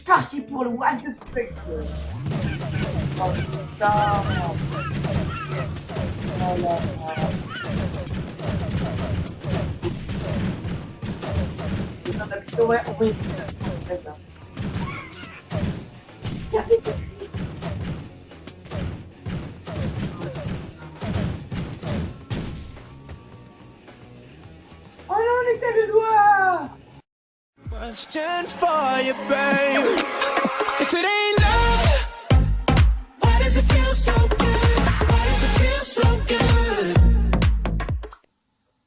parti pour le what the fuck. Oh putain. Oh là là. Putain, t'as plutôt ouais, oui. D'accord. Oh non, les têtes de doigts. Question for you, babe. If it ain't love, why does it feel so good? Why does it feel so good?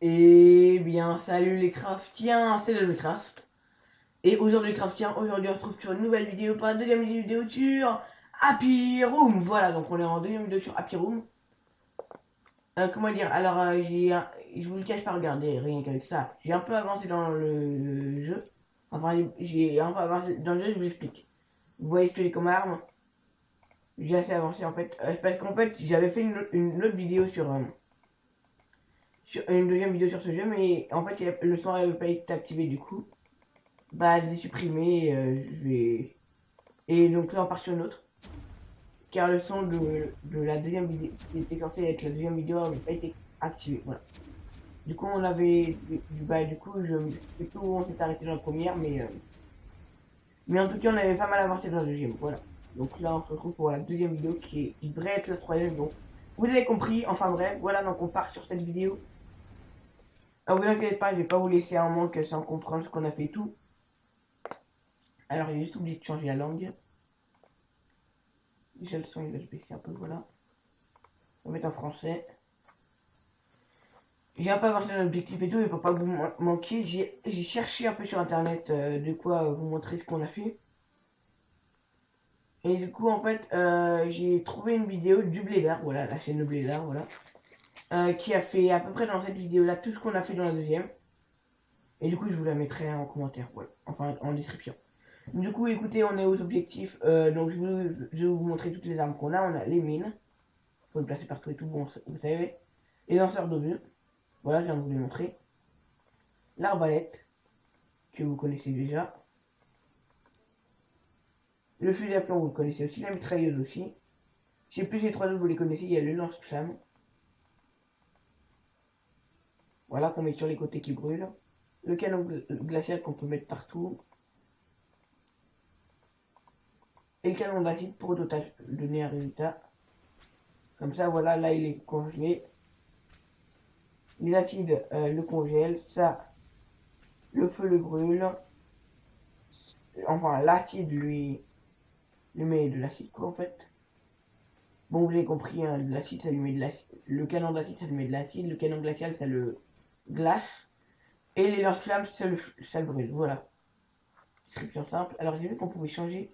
Eh bien, salut les craftiens, c'est le craft. Et aujourd'hui, craftiens, aujourd'hui on se retrouve sur une nouvelle vidéo, pour la deuxième vidéo sur Happy Room. Voilà, donc on est en deuxième vidéo sur Happy Room. Comment dire, alors je vous le cache pas, regardez, rien qu'avec ça. J'ai un peu avancé dans le jeu. Enfin, j'ai un peu avancé dans le jeu, je vous l'explique. Vous voyez ce que j'ai comme arme. J'ai assez avancé en fait. Parce qu'en fait, j'avais fait une autre vidéo sur une deuxième vidéo sur ce jeu, mais en fait, le son n'avait pas été activé du coup. Bah, je l'ai supprimé, je vais... Et donc là, on part sur une autre. Car le son de la deuxième vidéo, qui était censé être la deuxième vidéo, n'avait pas été activé, voilà. Du coup, on avait... Bah, du coup, je sais plus où on s'est arrêté dans la première, mais en tout cas, on avait pas mal avancé dans la deuxième, voilà. Donc là, on se retrouve pour la deuxième vidéo qui devrait être la troisième, donc... Vous avez compris, enfin bref, voilà, donc on part sur cette vidéo. Alors vous inquiétez pas, je vais pas vous laisser en manque sans comprendre ce qu'on a fait et tout. Alors j'ai juste oublié de changer la langue. Déjà le son il va se baisser un peu, voilà. On va mettre en français. J'ai un peu avancé dans l'objectif et tout, et pour pas que vous manquiez, j'ai cherché un peu sur internet de quoi vous montrer ce qu'on a fait. Et du coup en fait j'ai trouvé une vidéo du Blédard, voilà, la chaîne de Blédard, voilà. Qui a fait à peu près dans cette vidéo là tout ce qu'on a fait dans la deuxième. Et du coup je vous la mettrai en commentaire, voilà, enfin en description. Du coup, écoutez, on est aux objectifs. Donc, je vais vous montrer toutes les armes qu'on a. On a les mines. Faut les placer partout et tout. Bon, vous savez. Les lanceurs d'obus. Voilà, je viens de vous les montrer. L'arbalète, que vous connaissez déjà. Le fusil à plomb, vous le connaissez aussi. La mitrailleuse aussi. Je sais plus si les trois autres, vous les connaissez. Il y a le lance-flamme. Voilà, qu'on met sur les côtés qui brûlent. Le canon glacial qu'on peut mettre partout. Et le canon d'acide pour dotage donner un résultat. Comme ça, voilà, là il est congelé. Les acides le congèlent, ça, le feu le brûle. Enfin, l'acide lui met de l'acide quoi en fait. Bon, vous avez compris, hein, l'acide ça lui met de l'acide. Le canon d'acide ça lui met de l'acide, le canon glacial ça le glace. Et les lance-flammes ça le brûle, voilà. Description simple. Alors j'ai vu qu'on pouvait changer.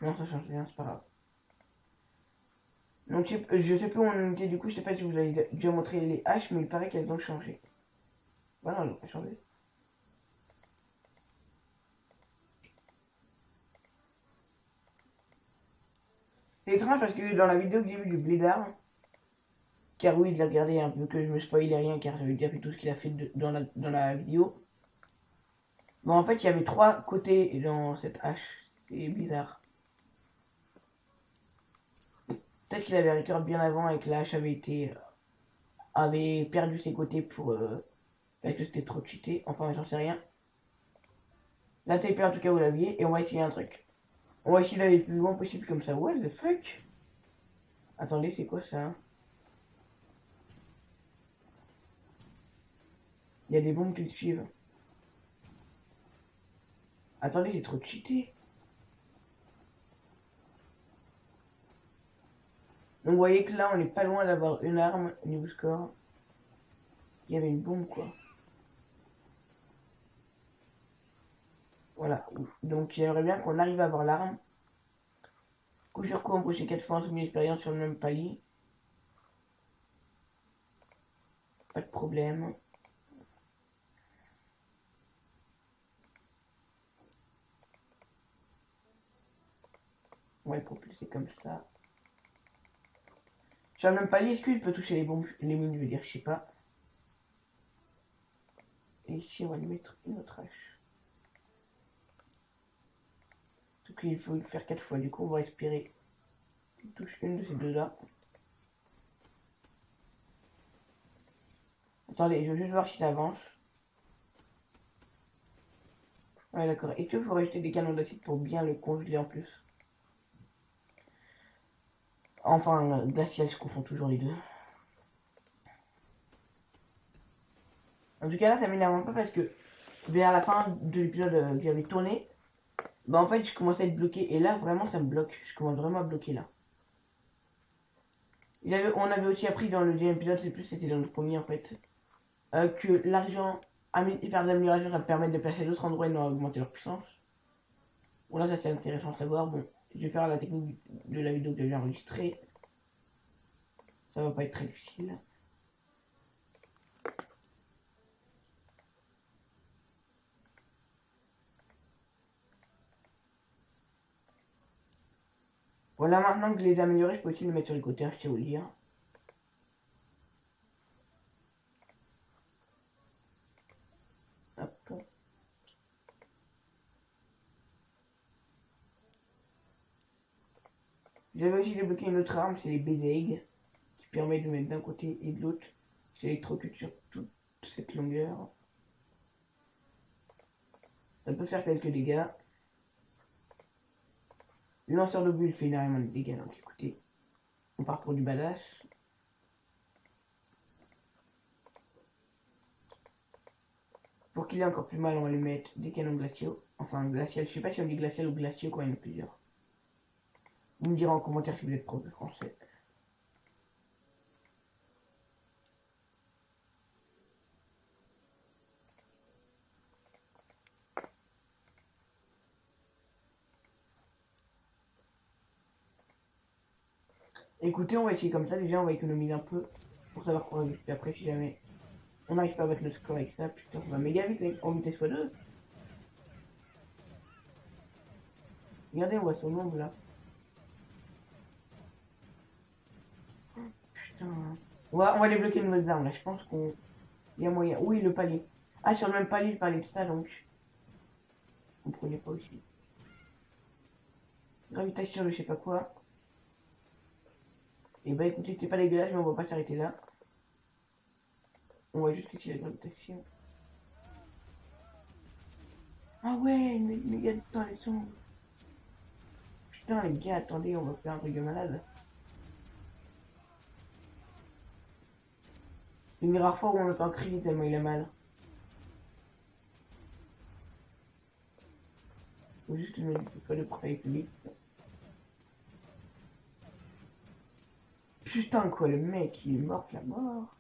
Non, ça change rien, c'est pas grave. Donc je sais plus où on était du coup, je sais pas si vous avez déjà montré les haches, mais il paraît qu'elles ont changé. Voilà, elles ont pas changé. C'est étrange parce que dans la vidéo que j'ai vue du Blédard, car oui, il a regardé un peu que je me spoilais rien car j'avais déjà fait tout ce qu'il a fait dans la vidéo. Bon, en fait, il y avait trois côtés dans cette hache. C'est bizarre. Peut-être qu'il avait record bien avant et que la hache avait perdu ses côtés parce que c'était trop cheaté. Enfin, j'en sais rien. La taper en tout cas vous l'aviez et on va essayer un truc. On va essayer d'aller le plus loin possible comme ça. What the fuck? Attendez, c'est quoi ça? Il y a des bombes qui suivent. Attendez, c'est trop cheaté. Donc vous voyez que là, on n'est pas loin d'avoir une arme niveau score. Il y avait une bombe quoi. Voilà. Donc j'aimerais bien qu'on arrive à avoir l'arme. Coup sur coup, on peut 4 fois en soumis d'expérience sur le même palier. Pas de problème. On va le propulser comme ça. Sur le même palier, est-ce qu'il peut toucher les bombes, les mines, je veux dire, je sais pas. Et ici, on va lui mettre une autre hache. Donc il faut le faire 4 fois. Du coup, on va respirer. Il touche une de ces deux-là. Attendez, je veux juste voir si ça avance. Ouais, d'accord. Et tu faut rajouter des canons d'acide pour bien le congeler en plus. Enfin, glacial, je confonds toujours les deux. En tout cas, là, ça m'énerve un peu parce que vers la fin de l'épisode que j'avais tourné, bah en fait, je commençais à être bloqué. Et là, vraiment, ça me bloque. Je commence vraiment à bloquer là. On avait aussi appris dans le deuxième épisode, c'est plus, c'était dans le premier en fait, que l'argent, faire des améliorations, ça me permet de placer d'autres endroits et d'augmenter leur puissance. Bon, là, ça c'est intéressant à savoir. Bon, je vais faire la technique de la vidéo que j'avais enregistrée. Ça va pas être très difficile. Voilà, maintenant que je les ai améliorés, je peux aussi les mettre sur les côtés, hein, je tiens à vous le dire. Hop. J'avais aussi débloqué une autre arme, c'est les Bézègues, qui permet de mettre d'un côté et de l'autre. J'électrocute sur toute cette longueur. Ça peut faire quelques dégâts. Le lanceur de bulles fait énormément de dégâts, donc écoutez, on part pour du badass. Pour qu'il ait encore plus mal, on va lui mettre des canons glaciaux. Enfin, glacial, je sais pas si on dit glacial ou glaciaux quand il y en a plusieurs. Vous me direz en commentaire si vous êtes prof de français. Écoutez, on va essayer comme ça. Déjà, on va économiser un peu pour savoir quoi réussir. Puis après, si jamais on n'arrive pas à battre notre score avec ça, putain, on va méga vite en vitesse x2. Regardez, on voit son nombre là. Putain. On va débloquer une nouvelle arme là. Je pense qu'on. Il y a moyen. Oui, le palier. Ah, sur le même palier, je parlais de ça donc. Vous comprenez pas aussi. Gravitation de je sais pas quoi. Et bah écoutez, c'est pas dégueulasse, mais on va pas s'arrêter là. On va juste essayer la gravitation. Ah ouais, méga de temps les sons. Putain les gars, attendez, on va faire un truc de malade. C'est une rare fois où on entend crier tellement il a mal. Faut juste me dire pas de travailler plus vite. Putain quoi, le mec il est mort la mort.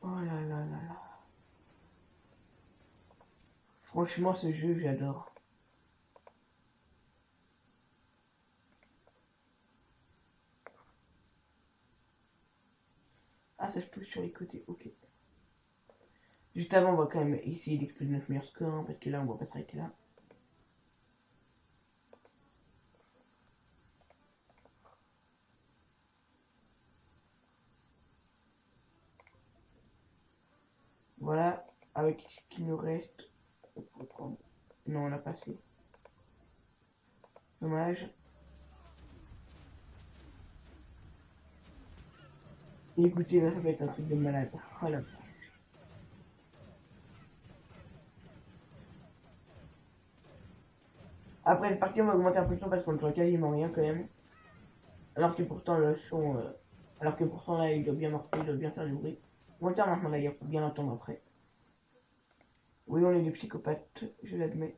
Oh là là là là. Franchement ce jeu j'adore. Ah ça se pousse sur les côtés, ok. Juste avant on va quand même essayer d'exploser notre meilleur score, hein, parce que là on va pas s'arrêter là. Voilà, avec ce qui nous reste, on peut prendre. Non, on l'a passé. Dommage. Et écoutez, là, ça va être un truc de malade. Voilà. Après cette partie, on va augmenter un peu le son parce qu'on entend quasiment rien quand même. Alors que pourtant, le son. Alors que pourtant, là, il doit bien marquer, il doit bien faire du bruit. On va le faire maintenant d'ailleurs, pour bien l'entendre après. Oui, on est des psychopathes, je l'admets.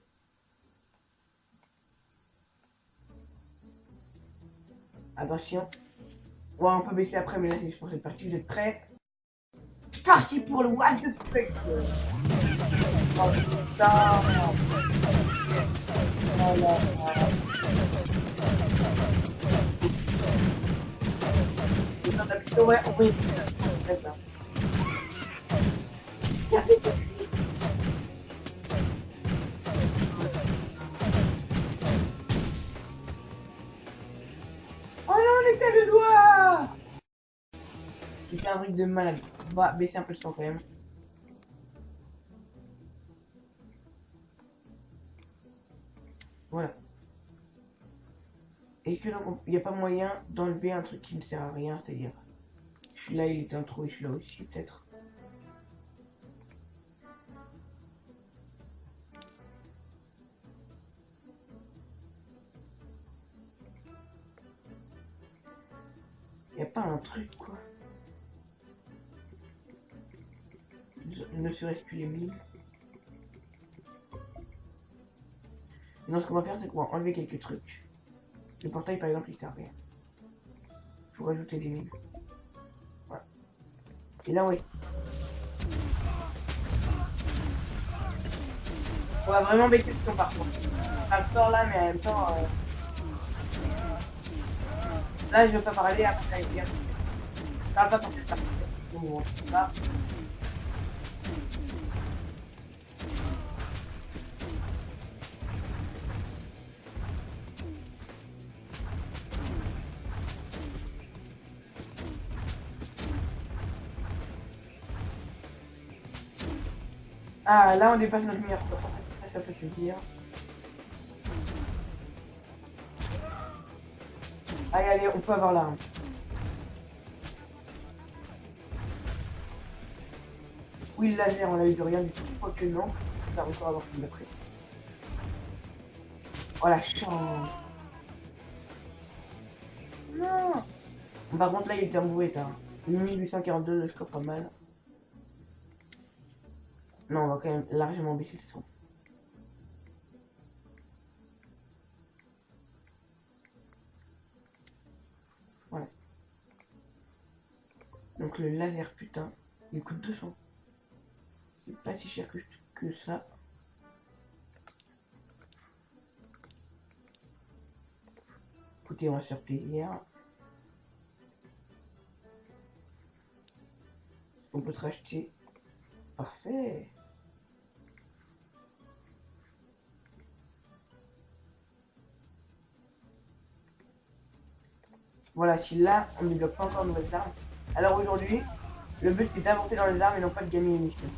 Attention. Ouais, on peut baisser après, mais là, c'est juste pour cette partie. Vous êtes prêts? Parti pour le what the fuck. Oh putain. Oh là là. Ouais, oui. C'est ça. Oh non, les baisser le doigt. C'est un truc de malade. On va baisser un peu le son quand même. Voilà. Est-ce que donc il n'y a pas moyen d'enlever un truc qui ne sert à rien, c'est-à-dire celui-là il était un trou et celui-là aussi peut-être. Il n'y a pas un truc quoi. Ne serait-ce que les mines. Non, ce qu'on va faire c'est qu'on va enlever quelques trucs. Le portail par exemple il sert à rien. Il faut rajouter des mines. Voilà. Et là oui. On va vraiment baisser le son par contre. Pas le sort là mais en même temps. Là je veux pas parler après ça va être bien. Je parle pas pour cette partie. Bon, ça. Ah là on dépasse notre meilleur score. Ça peut se dire. Allez, allez, on peut avoir l'arme. Oui, le laser, on a eu de rien du tout. Quoique non, ça va encore avoir plus d'après. Oh la chance. Non. Par contre, là, il était emboué, hein. 1842 de score, pas mal. Non, on va quand même largement baisser le son. Voilà. Donc le laser, putain, il coûte 200. C'est pas si cher que ça. Écoutez, on va se faire plaisir. On peut se racheter. Parfait. Voilà, si là, on ne débloque pas encore de nouvelles armes. Alors aujourd'hui, le but c'est d'inventer dans les armes et non pas de gagner les missions.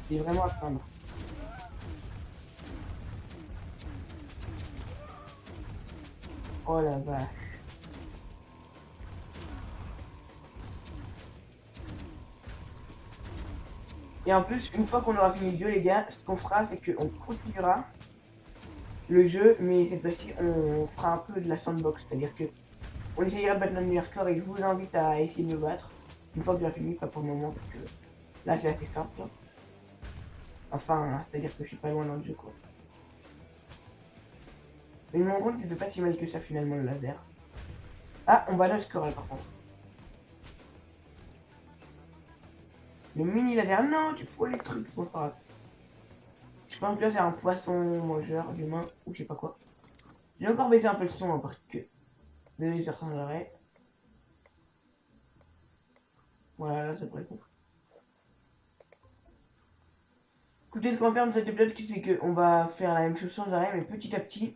C'est vraiment à craindre. Oh la vache. Et en plus, une fois qu'on aura fini le jeu, les gars, ce qu'on fera, c'est qu'on continuera le jeu, mais cette fois-ci, on fera un peu de la sandbox, c'est-à-dire que on essayera de battre notre meilleur score et je vous invite à essayer de me battre une fois que j'ai fini, pas pour le moment, parce que là, c'est assez simple. Enfin, c'est-à-dire que je suis pas loin dans le jeu, quoi. Mais je me rends compte que c'est pas si mal que ça, finalement, le laser. Ah, on va le score, là, par contre. Le mini laser, non, tu prends les trucs, bon, pas grave. Je pense que là, c'est un poisson mangeur d'humain, ou je sais pas quoi. J'ai encore baissé un peu le son, hein, parce que... Désolé, faire sans arrêt. Voilà, là, ça pourrait être bon. Écoutez, ce qu'on va faire dans cet épisode, c'est qu'on va faire la même chose sans arrêt, mais petit à petit.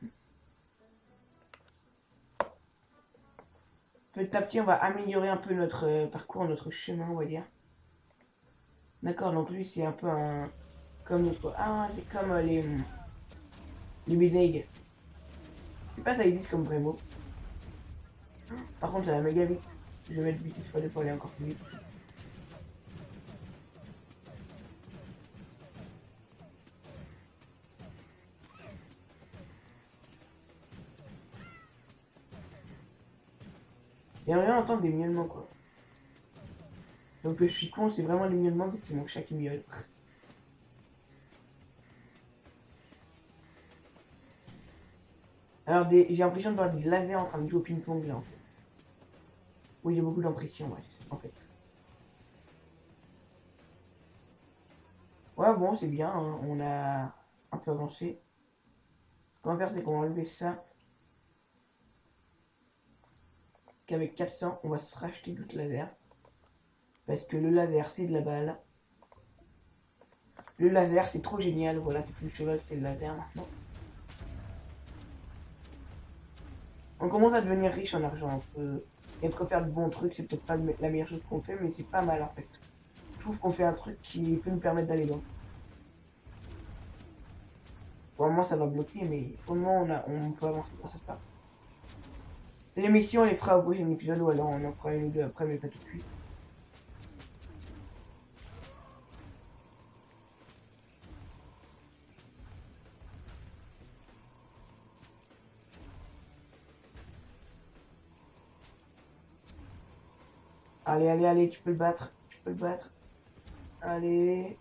Petit à petit, on va améliorer un peu notre parcours, notre chemin, on va dire. D'accord, donc lui, c'est un peu un... Comme notre... Ah, c'est comme les Beyblade. Je sais pas, ça existe comme vrai mot. Par contre, ça va méga vite. Je vais mettre vitesse x2 pour aller encore plus vite. J'aimerais bien entendre des miaulements, quoi. Donc je suis con, c'est vraiment les miaulements, c'est mon chat qui miaule. Alors j'ai l'impression de voir des lasers en train de jouer au ping-pong là en fait. Oui, j'ai beaucoup d'impression, ouais, en fait. Ouais, bon, c'est bien, hein, on a un peu avancé. Ce qu'on va faire, c'est qu'on va enlever ça. Qu'avec 400, on va se racheter d'autres lasers. Parce que le laser, c'est de la balle. Le laser, c'est trop génial. Voilà, c'est plus le cheval, c'est le laser maintenant. On commence à devenir riche en argent. Et de faire de bons trucs, c'est peut-être pas la meilleure chose qu'on fait, mais c'est pas mal en fait. Je trouve qu'on fait un truc qui peut nous permettre d'aller loin. Pour le moment, ça va bloquer, mais pour le moment, on peut avancer dans cette part. L'émission, on les fera au prochain épisode, ou alors on en fera une ou deux après, mais pas tout de suite. Allez, allez, allez, tu peux le battre. Tu peux le battre. Allez.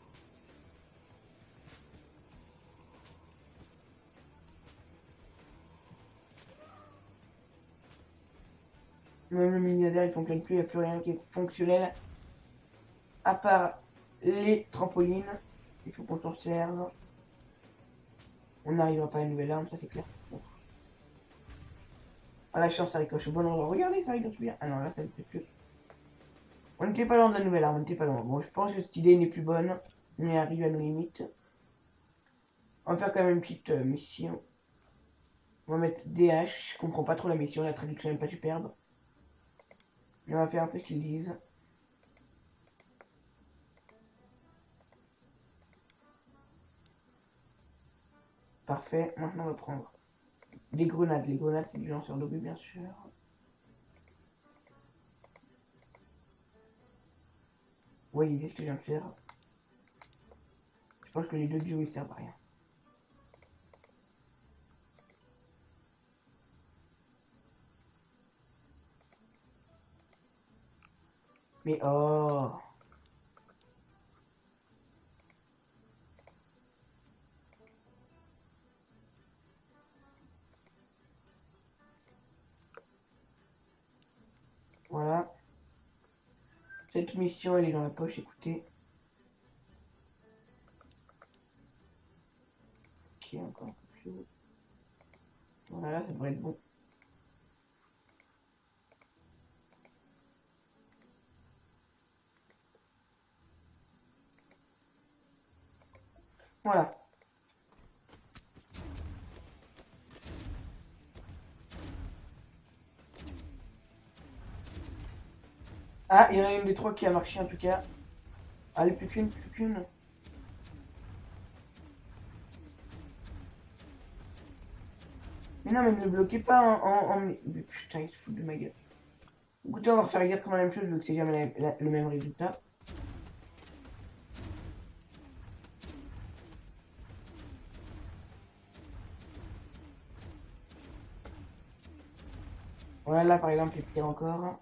Même le milliardaire, il fonctionne plus, il n'y a plus rien qui est fonctionnel. À part les trampolines. Il faut qu'on s'en serve. On n'arrivera pas à une nouvelle arme, ça c'est clair. Bon. Ah, la chance, ça ricoche au bon endroit. Regardez, ça ricoche bien. Ah non, là, ça ne fait plus. On n'était pas loin de la nouvelle arme, on n'était pas loin. Bon, je pense que cette idée n'est plus bonne. On est arrivé à nos limites. On va faire quand même une petite mission. On va mettre DH. Je comprends pas trop la mission, la traduction n'est pas superbe. Mais on va faire un peu ce qu'ils disent. Parfait, maintenant on va prendre les grenades. Les grenades, c'est du lanceur d'obus, bien sûr. Vous voyez ce que je viens de faire. Je pense que les deux duos ils servent à rien. Mais oh! Voilà. Cette mission, elle est dans la poche, écoutez. Ok, encore un peu plus haut. Voilà, ça devrait être bon. Voilà. Ah, il y en a une des trois qui a marché en tout cas. Allez, plus qu'une, plus qu'une. Mais non, mais ne le bloquez pas Putain, il se fout de ma gueule. Écoutez, on va refaire exactement la même chose vu que c'est jamais le même résultat. Voilà, là par exemple, les pire encore.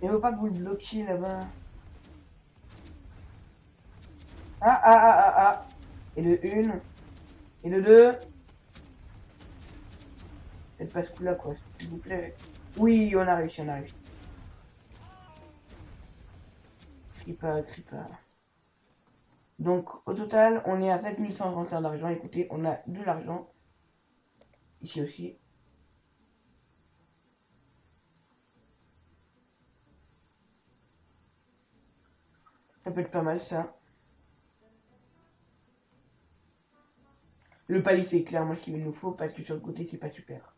Il ne faut pas que vous le bloquiez là-bas. Ah, ah, ah, ah, ah. Et le 1. Et le 2. Faites pas ce coup-là, quoi, s'il vous plaît. Oui, on a réussi, on a réussi. Tripa, tripa. Donc, au total, on est à 7131 d'argent. Écoutez, on a de l'argent. Ici aussi. Ça peut être pas mal, ça. Le palier, c'est clairement ce qu'il nous faut, parce que sur le côté, c'est pas super.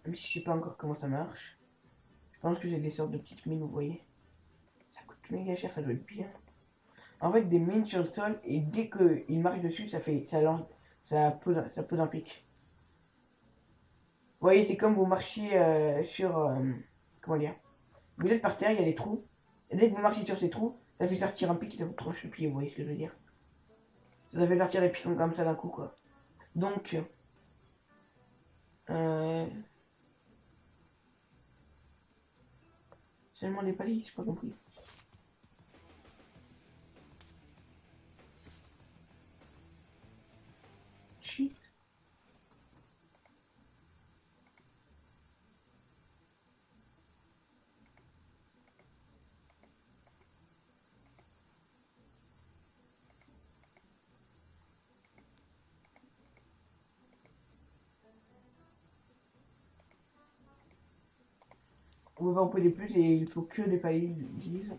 Même si je sais pas encore comment ça marche. Je pense que j'ai des sortes de petites mines, vous voyez. Ça coûte méga cher, ça doit être bien. En fait, des mines sur le sol, et dès qu'il marche dessus, ça pose un pic. Vous voyez, c'est comme vous marchiez comment dire. Vous êtes par terre, il y a des trous. Et dès que vous marchez sur ces trous, ça fait sortir un pic et ça vous tranche le pied, vous voyez ce que je veux dire. Ça fait sortir les pics comme ça d'un coup, quoi. Donc, seulement des paliers, j'ai pas compris. Shit. On peut pas en poser plus et il faut que des paliers disent.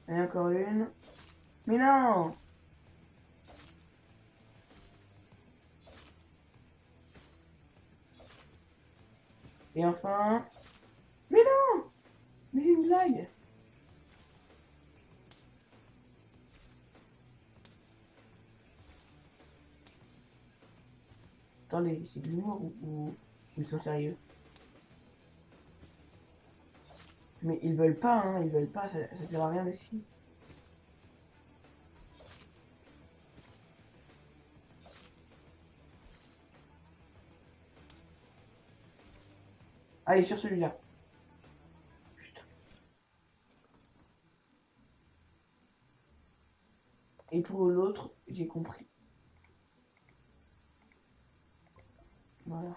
Et encore une. Mais non! Et enfin... Mais non! Mais c'est une blague! Attendez, c'est de l'humour ou ils sont sérieux? Mais ils veulent pas, hein, ils veulent pas, ça sert à rien d'essayer. Allez, sur celui-là. Putain. Et pour l'autre, j'ai compris. Voilà.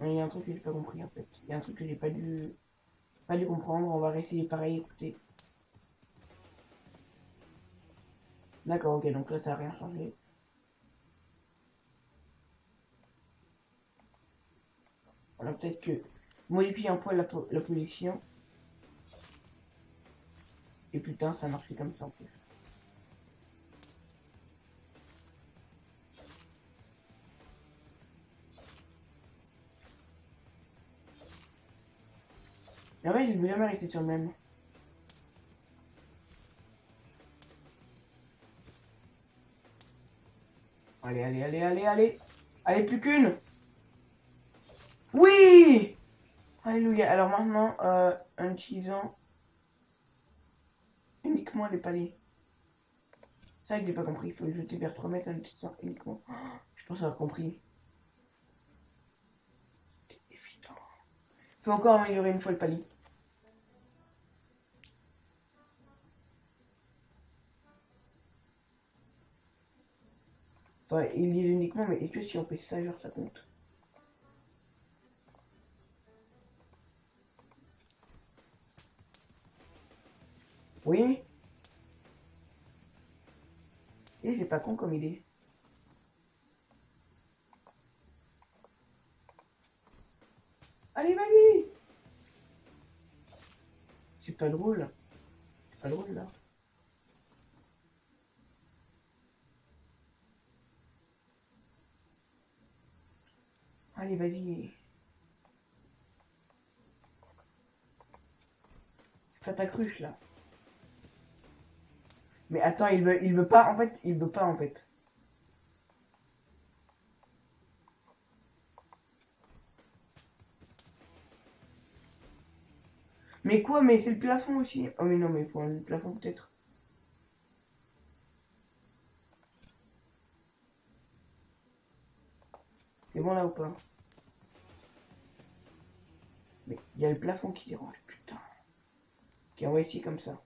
Il y a un truc que j'ai pas compris en fait. Il y a un truc que j'ai pas dû comprendre. On va réessayer pareil, écoutez. D'accord, ok, donc là ça a rien changé. Voilà, peut-être que modifier un peu la position. Et putain, ça marchait comme ça en plus. Mais en fait, je vais jamais rester sur le même. Allez, allez, allez, allez, allez. Allez, plus qu'une. Oui! Alléluia. Alors maintenant, en utilisant uniquement les paliers. C'est ça que j'ai pas compris. Il faut le jeter vers 3 mètres en utilisant uniquement. Oh, je pense avoir compris. C'est évident. Il faut encore améliorer une fois le palier. Ouais, il dit uniquement, mais est-ce que si on fait ça, genre ça compte? Oui? Et c'est pas con comme idée. Allez, vas-y! C'est pas drôle. C'est pas drôle là. Allez, vas-y. C'est pas ta cruche là. Mais attends, il veut pas en fait. Il veut pas en fait. Mais quoi? Mais c'est le plafond aussi. Oh mais non, mais pour le plafond peut-être. C'est bon là ou pas? Mais il y a le plafond qui dérange, putain. Ok, on va essayer comme ça.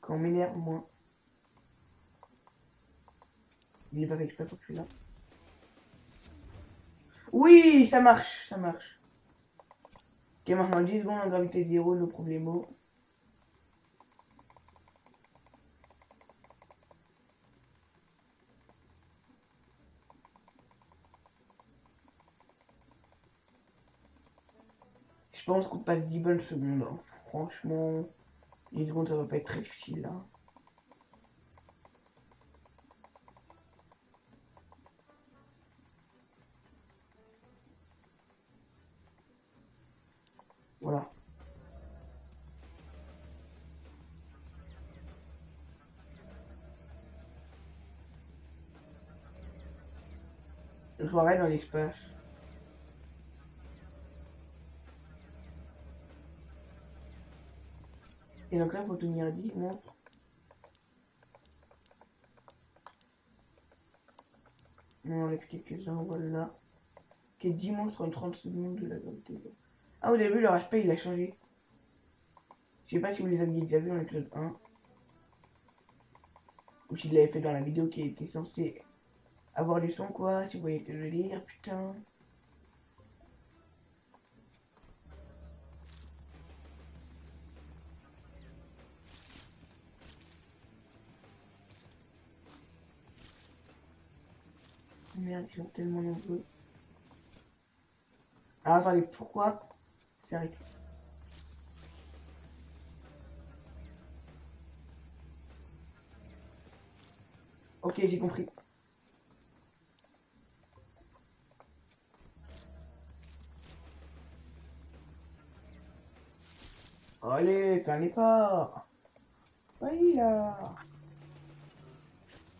Quand on m'énerve, moi. Il est pas fait exprès pour celui-là. Oui, ça marche, ça marche. Ok, maintenant 10 secondes en gravité 0, le problème. Je pense qu'on passe 10 bonnes secondes. Hein. Franchement, 10 secondes, ça va pas être très difficile là. Voilà. Je soirée dans l'espace. Et donc là, il faut tenir 10 monstres. On enlève quelques-uns, voilà. Ok, 10 monstres en 30 secondes de la gravité. Ah, au début, leur aspect, il a changé. Je sais pas si vous les aviez déjà vus dans l'épisode 1. Ou si je l'avais fait dans la vidéo qui était censée avoir du son, quoi. Si vous voyez ce que je veux dire, putain. Merde, ils sont tellement nombreux. Alors attendez, pourquoi c'est arrêté? Ok, j'ai compris. Allez, fais un effort. Oui, là.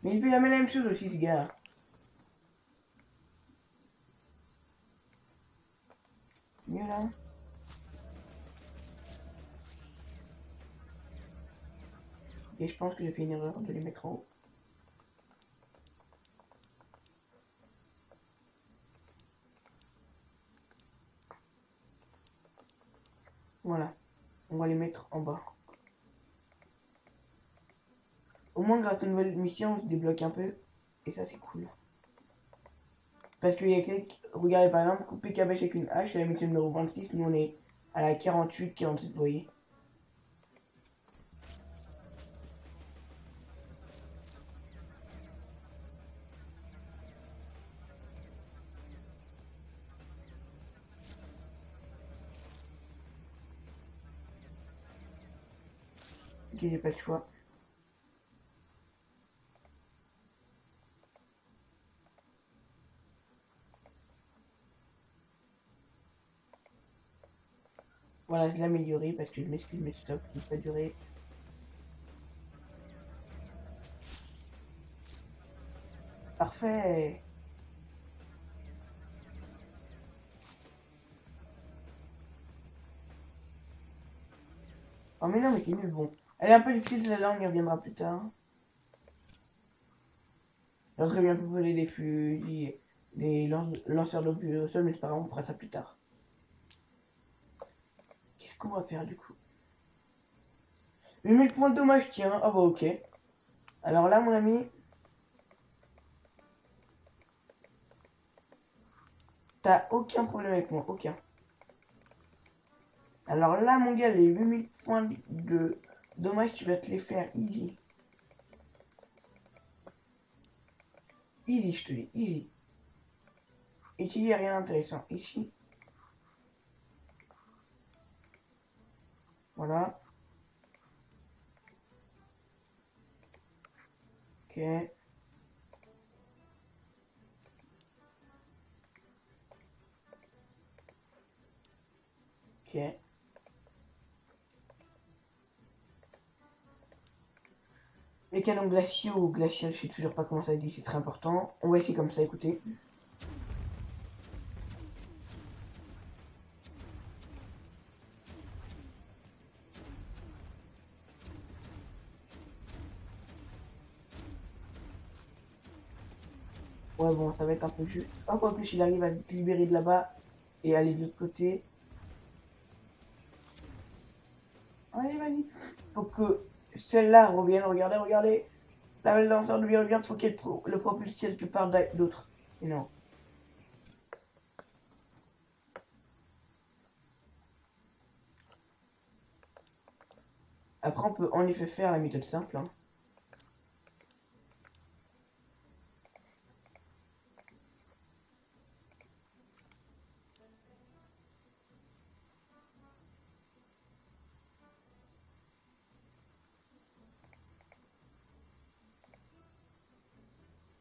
Mais il fait jamais la même chose aussi, ce gars. Mieux là. Et je pense que j'ai fait une erreur de les mettre en haut. Voilà. On va les mettre en bas. Au moins, grâce aux nouvelles missions, on se débloque un peu. Et ça, c'est cool. Parce qu'il y a quelques... Regardez, par exemple, couper cabbage avec une hache, c'est la mission numéro 26. Nous, on est à la 48, 47, vous voyez. Ok, j'ai pas le choix. Voilà, je l'ai amélioré parce que je m'excuse, mais stop, ça peut pas durer. Parfait. Oh mais non, mais c'est nul, bon. Elle est un peu difficile la langue, elle reviendra plus tard. J'aurais bien pu voler des fusils, des lanceurs d'obus au sol, mais c'est pas grave, on fera ça plus tard. Qu'est-ce qu'on va faire du coup? 8000 points de dommage, tiens. Ah bah ok. Alors là, mon ami, t'as aucun problème avec moi, aucun. Alors là, mon gars, les 8000 points de dommage, tu vas te les faire easy. Easy, je te dis, easy. Ici, il n'y a rien d'intéressant. Ici. Voilà. Ok. Ok. Les canons glaciaux ou glacial, je sais toujours pas comment ça dit, c'est très important. On va essayer comme ça, écoutez. Ouais, bon, ça va être un peu juste. Hop, en plus, il arrive à se libérer de là-bas et aller de l'autre côté. Allez, vas-y. Faut que celle-là revienne. Regardez, regardez. La lanceur de revient, faut qu'elle le propulse quelque part d'autre. Et non. Après, on peut en effet faire la méthode simple. Hein.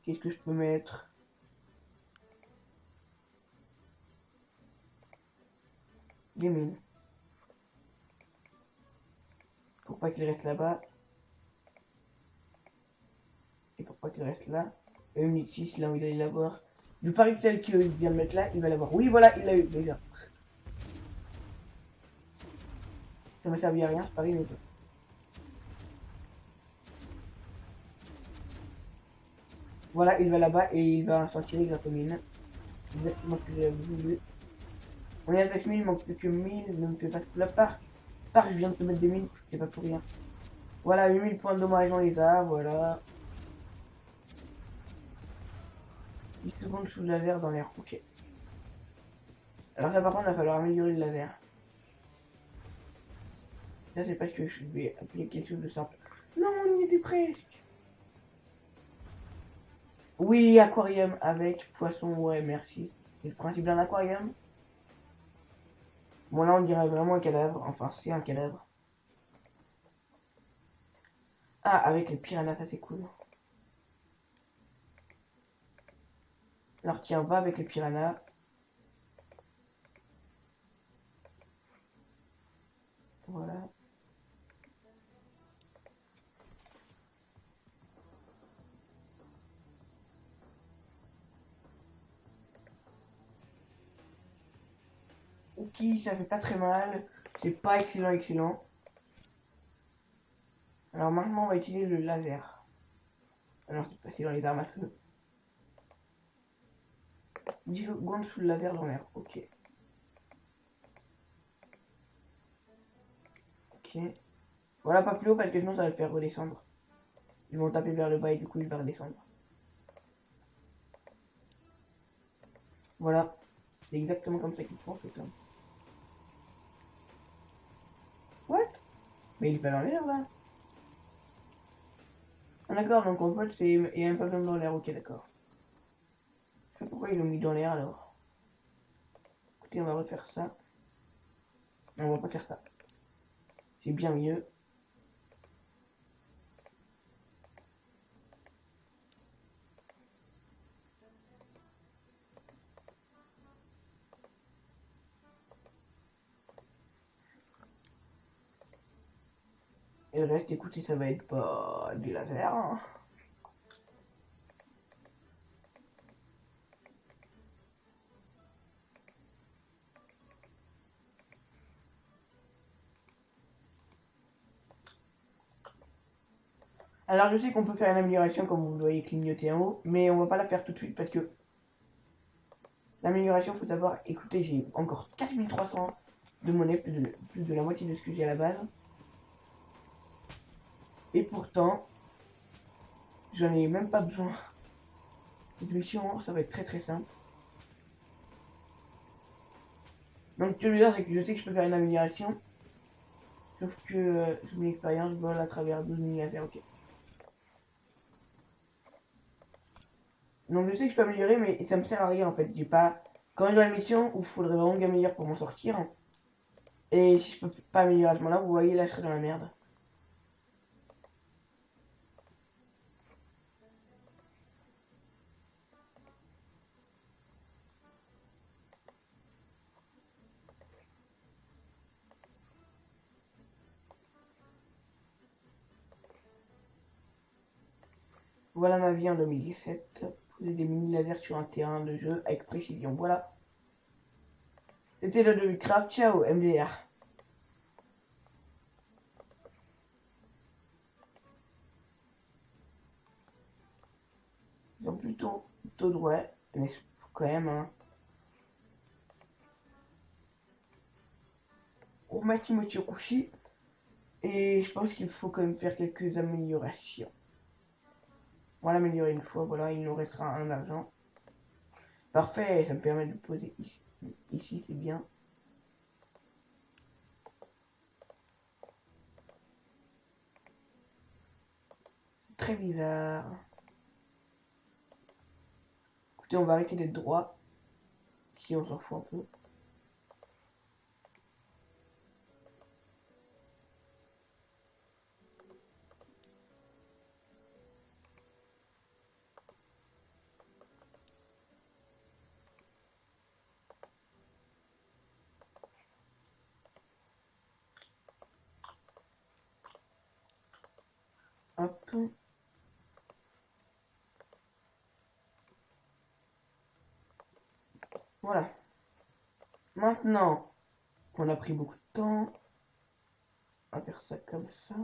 Qu'est-ce que je peux mettre? Des mines. Pour pas qu'il reste là-bas. Et pour pas qu'il reste là. Et une ici, là où il allait l'avoir. Du pari que celle qui vient de mettre là, il va l'avoir. Oui, voilà, il l'a eu déjà. Ça m'a servi à rien, c'est pareil, mais bon. Voilà, il va là-bas et il va s'en tirer grâce aux mines. Exactement ce que j'avais voulu. On est à 7000, il manque plus que 1000, ne me fais pas ce la part. Part, je viens de te mettre des mines, c'est pas pour rien. Voilà, 8000 points de dommage, on les a, voilà. 10 secondes sous le laser dans l'air, ok. Alors là par contre, il va falloir améliorer le laser. Là c'est parce que je vais appliquer quelque chose de simple. Non, on y était presque. Oui, aquarium avec poisson, ouais, merci. C'est le principe d'un aquarium. Bon, là, on dirait vraiment un cadavre. Enfin, c'est un cadavre. Ah, avec les piranhas, ça c'est cool. Alors, tiens, va avec les piranhas. Voilà. Ok, ça fait pas très mal. C'est pas excellent, excellent. Alors maintenant, on va utiliser le laser. Alors, c'est passé dans les armes à feu. 10 secondes sous le laser dans l'air. Ok. Ok. Voilà, pas plus haut parce que sinon ça va le faire redescendre. Ils vont taper vers le bas et du coup il va redescendre. Voilà. C'est exactement comme ça qu'ils font, c'est ça. What? Mais il est pas dans l'air là. Ah, d'accord, donc en fait c'est. Il y a même pas besoin dans l'air, ok d'accord. Je sais pas pourquoi ils l'ont mis dans l'air alors. Écoutez, on va refaire ça. Non, on va pas faire ça. C'est bien mieux. Et le reste, écoutez, ça va être pas du laser, hein. Alors je sais qu'on peut faire une amélioration comme vous le voyez clignoter en haut, mais on va pas la faire tout de suite parce que l'amélioration, faut savoir, écoutez, j'ai encore 4300 de monnaie, plus de la moitié de ce que j'ai à la base. Et pourtant, j'en ai même pas besoin. Cette mission, ça va être très très simple. Donc ce que je veux dire, c'est que je sais que je peux faire une amélioration. Sauf que sur mon expérience, je vole à travers 12 000 lasers, ok. Donc je sais que je peux améliorer, mais ça me sert à rien en fait. J'ai pas. Quand j'ai dans la mission où il faudrait vraiment que j'améliore pour m'en sortir. Et si je peux pas améliorer à ce moment-là, vous voyez, là je serai dans la merde. Voilà ma vie en 2017. Poser des mini lasers sur un terrain de jeu avec précision. Voilà. C'était le de Craft. Ciao, MDR. Ils ont plutôt droit. Mais quand même, hein. On remet Timothy au coucher. Et je pense qu'il faut quand même faire quelques améliorations. On va l'améliorer une fois. Voilà, il nous restera un argent. Parfait, ça me permet de poser ici. Ici, c'est bien. Très bizarre. Écoutez, on va arrêter d'être droit. Si on s'en fout un peu. Hop. Voilà. Maintenant qu'on a pris beaucoup de temps, on va faire ça comme ça.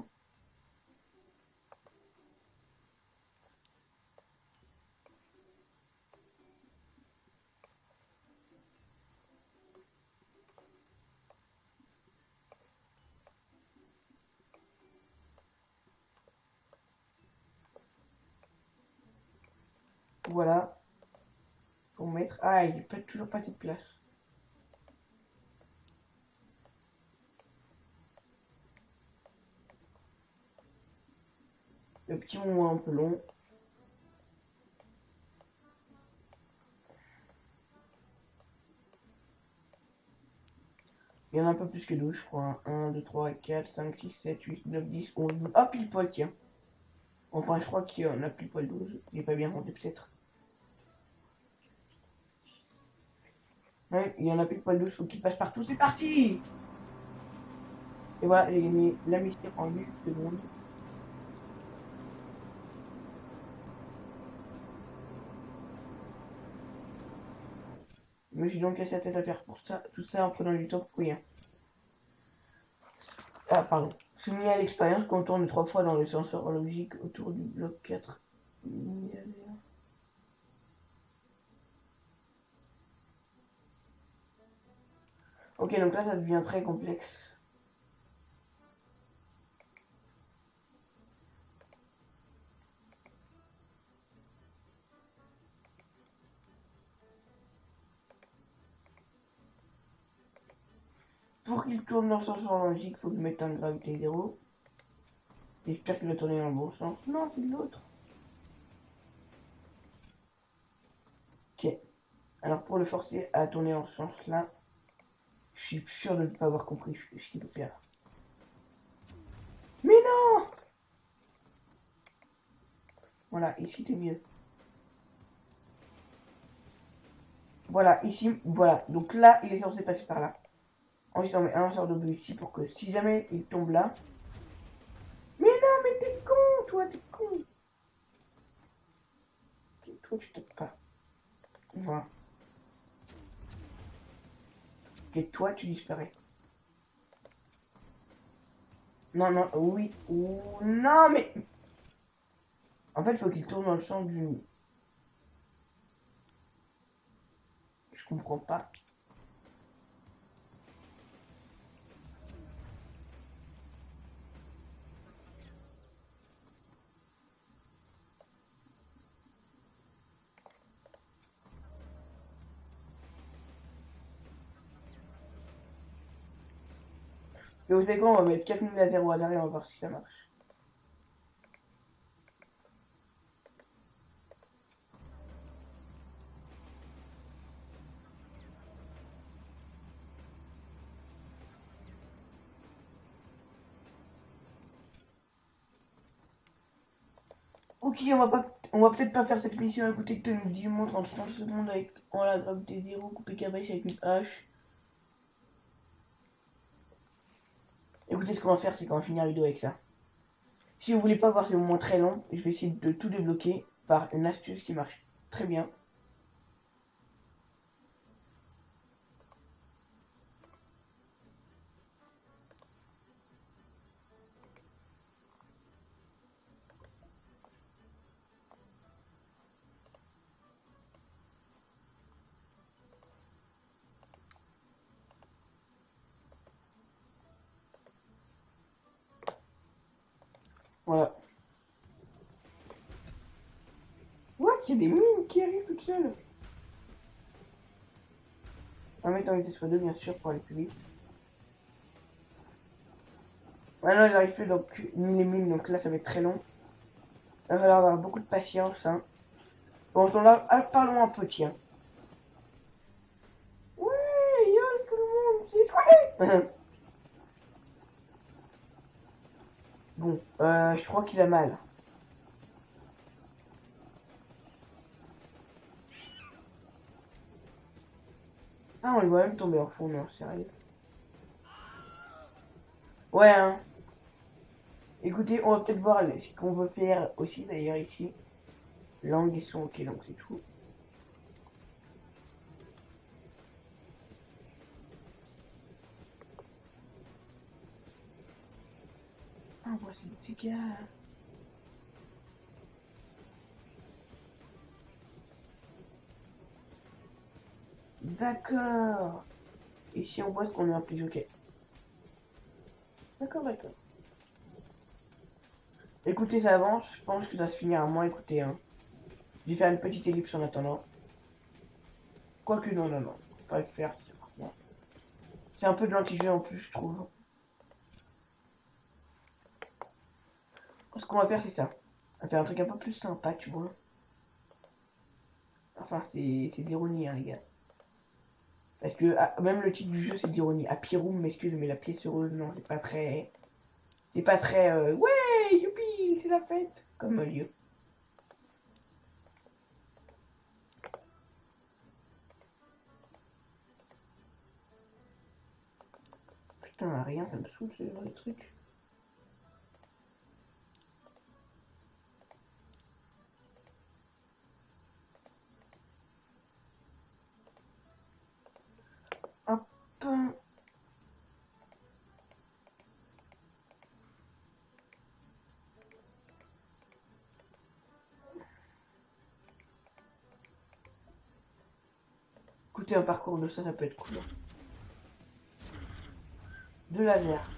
Voilà. Pour mettre. Ah, il n'y a toujours pas de place. Le petit moment un peu long. Il y en a un peu plus que 12, je crois. 1, 2, 3, 4, 5, 6, 7, 8, 9, 10, 11, 12. Ah, pile poil, tiens. Enfin, je crois qu'il y en a pile poil 12. J'ai pas bien compté, peut-être. Ouais, il y en a pile poil 12, faut qu'il passe partout. C'est parti! Et voilà, j'ai gagné la mission en 8 secondes. Je me suis donc cassé la tête à faire pour ça, tout ça en prenant du temps pour rien. Ah, pardon. Soumis à l'expérience, qu'on tourne 3 fois dans le sens horlogique autour du bloc 4. Ok, donc là, ça devient très complexe. Pour qu'il tourne dans le sens horlogique, il faut que je mette un gravité 0. J'espère qu'il va tourner dans le bon sens. Non, c'est l'autre. Ok. Alors, pour le forcer à tourner dans ce sens-là, je suis sûr de ne pas avoir compris ce qu'il faut faire. Mais non! Voilà, ici, c'est mieux. Voilà, ici, voilà. Donc là, il est censé passer par là. Ensuite, on met un sort de but ici pour que si jamais il tombe là... Mais non, mais t'es con, toi, t'es con. Toi, tu tapes pas. Voilà. Et toi, tu disparais. Non, non, oui. Ou... Non, mais... En fait, il faut qu'il tourne dans le sens du... Je comprends pas. Et vous savez quoi, on va mettre 4000 à 0 à l'arrêt, on va voir si ça marche. Ok, on va peut-être pas faire cette mission. Écoutez, que nous dit montre en 30 secondes avec en la gravité 0, couper cabache avec une hache. Écoutez, ce qu'on va faire, c'est qu'on va finir la vidéo avec ça. Si vous voulez pas voir ces moments très longs, je vais essayer de tout débloquer par une astuce qui marche très bien. Voilà. What? Il y a des mines qui arrivent toutes seules. On va mettre en vitesse x2 bien sûr pour aller plus vite. Maintenant j'arrive plus donc ni les mines, donc là ça va être très long. Il va falloir avoir beaucoup de patience. Hein. Bon, on là, parlons un peu, tiens. Ouais, yo tout le monde, c'est toi. Bon, je crois qu'il a mal. Ah, on le voit même tomber en fond, non, sérieux. Ouais, hein. Écoutez, on va peut-être voir ce qu'on veut faire aussi, d'ailleurs, ici. Langue et son, ok, donc c'est tout. Ah, voici le petit gars. D'accord. Ici, on voit ce qu'on est en plus, ok. D'accord, d'accord. Écoutez, ça avance. Je pense que ça va se finir à moins. Écoutez, hein. Je vais faire une petite ellipse en attendant. Quoique, non, non, non. Faut pas le faire. C'est un peu de l'anti-jeu en plus, je trouve. Ce qu'on va faire, c'est ça. On va faire un truc un peu plus sympa, tu vois. Enfin, c'est de l'ironie, hein, les gars. Parce que même le titre du jeu c'est d'ironie. Happy Room, m'excuse, mais la pièce heureuse, non, c'est pas très. C'est pas très. Ouais, youpi, c'est la fête comme lieu. Putain, rien, ça me saoule ce genre de truc. Hop. Écoutez, un parcours de ça peut être cool. De la mer.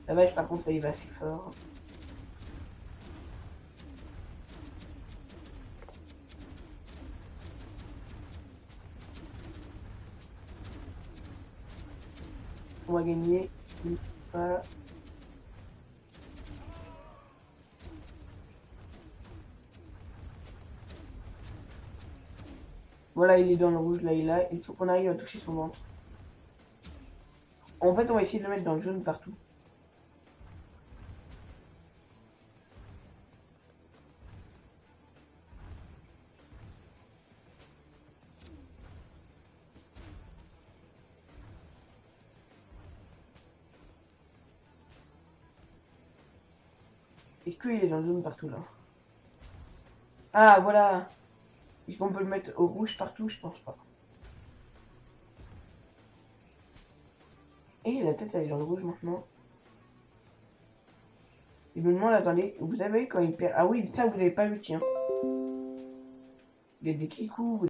La vache, par contre, elle va assez fort. On va gagner. Voilà. Voilà, il est dans le rouge, là, il est là. Il faut qu'on arrive à toucher son ventre. En fait, on va essayer de le mettre dans le jaune partout. Est-ce qu'il est dans le jaune partout, là? Ah, voilà. Est-ce qu'on peut le mettre au rouge partout? Je pense pas. Et la tête, elle est dans le rouge maintenant. Il me demande, attendez, vous avez vu quand il perd... Ah oui, ça, vous n'avez pas vu, tiens. Il y a des kikous.